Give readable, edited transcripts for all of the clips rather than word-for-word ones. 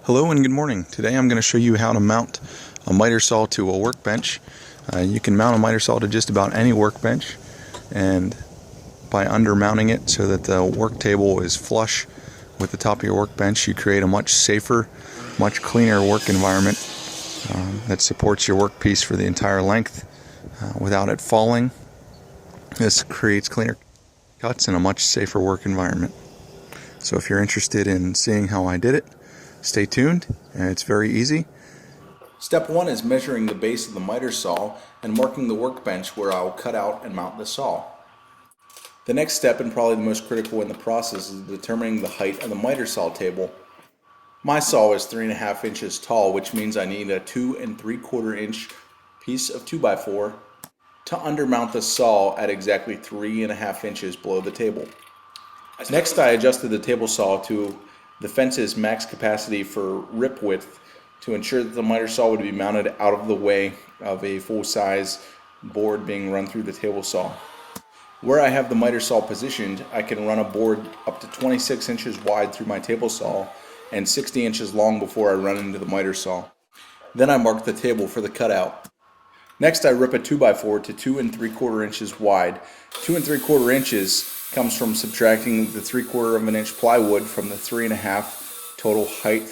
Hello and good morning. Today I'm going to show you how to mount a miter saw to a workbench. You can mount a miter saw to just about any workbench, and by undermounting it so that the work table is flush with the top of your workbench, you create a much safer, much cleaner work environment that supports your workpiece for the entire length without it falling. This creates cleaner cuts and a much safer work environment. So if you're interested in seeing how I did it, stay tuned, and it's very easy. Step 1 is measuring the base of the miter saw and marking the workbench where I'll cut out and mount the saw. The next step, and probably the most critical in the process, is determining the height of the miter saw table. My saw is 3.5 inches tall, which means I need a 2 3/4 inch piece of 2x4 to undermount the saw at exactly 3.5 inches below the table. Next, I adjusted the table saw to the fence's max capacity for rip width to ensure that the miter saw would be mounted out of the way of a full-size board being run through the table saw. Where I have the miter saw positioned, I can run a board up to 26 inches wide through my table saw and 60 inches long before I run into the miter saw. Then I mark the table for the cutout. Next, I rip a 2x4 to 2 3/4 inches wide. 2 3/4 inches comes from subtracting the 3/4 of an inch plywood from the 3.5 total height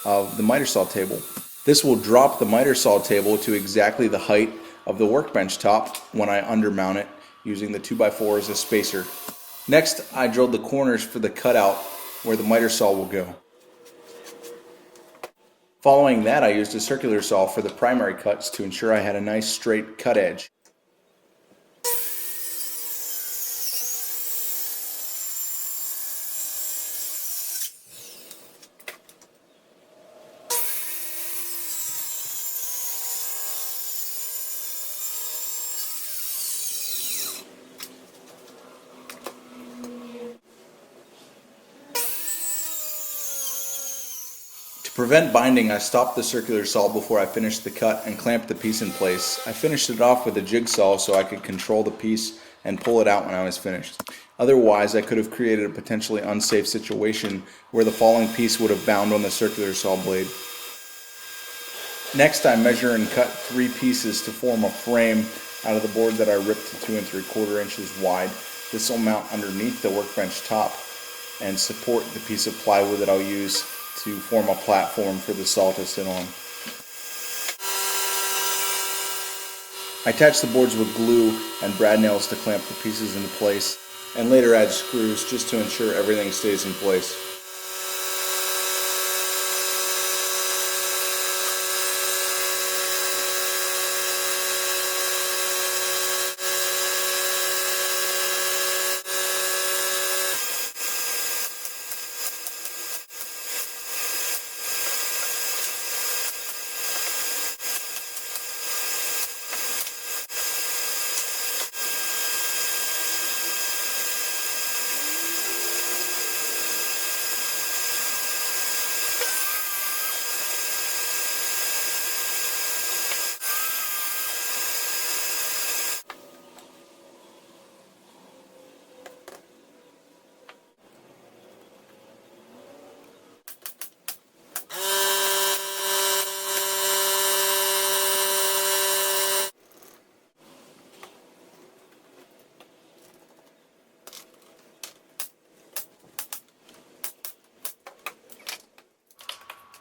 of the miter saw table. This will drop the miter saw table to exactly the height of the workbench top when I undermount it using the 2x4 as a spacer. Next, I drilled the corners for the cutout where the miter saw will go. Following that, I used a circular saw for the primary cuts to ensure I had a nice straight cut edge. To prevent binding, I stopped the circular saw before I finished the cut and clamped the piece in place. I finished it off with a jigsaw so I could control the piece and pull it out when I was finished. Otherwise, I could have created a potentially unsafe situation where the falling piece would have bound on the circular saw blade. Next, I measure and cut 3 pieces to form a frame out of the board that I ripped to 2 3/4 inches wide. This will mount underneath the workbench top and support the piece of plywood that I'll use to form a platform for the saw to sit on. I attach the boards with glue and brad nails to clamp the pieces into place, and later add screws just to ensure everything stays in place.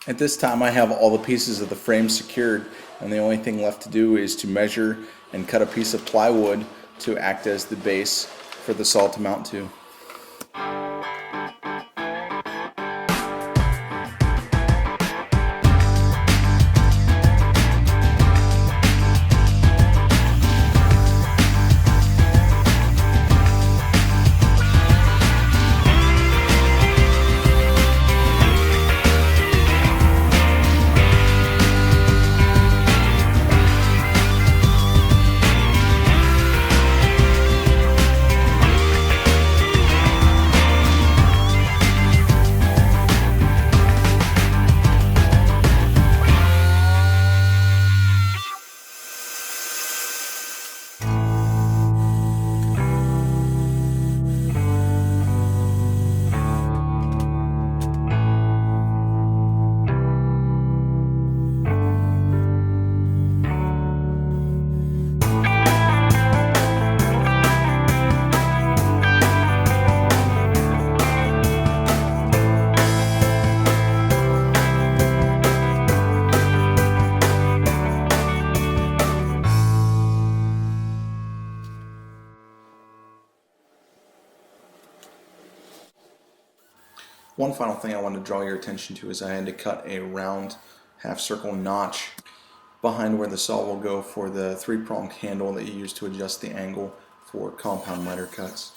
At this time, I have all the pieces of the frame secured, and the only thing left to do is to measure and cut a piece of plywood to act as the base for the saw to mount to. One final thing I wanted to draw your attention to is I had to cut a round half circle notch behind where the saw will go for the 3-prong handle that you use to adjust the angle for compound miter cuts.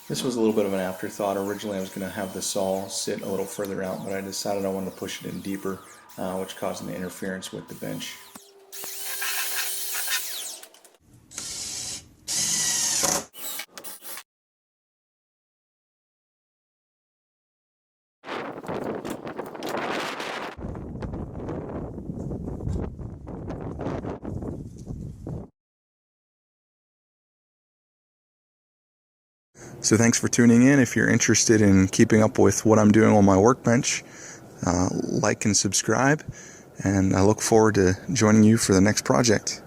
This was a little bit of an afterthought. Originally I was going to have the saw sit a little further out, but I decided I wanted to push it in deeper, which caused an interference with the bench. So thanks for tuning in. If you're interested in keeping up with what I'm doing on my workbench, like and subscribe, and I look forward to joining you for the next project.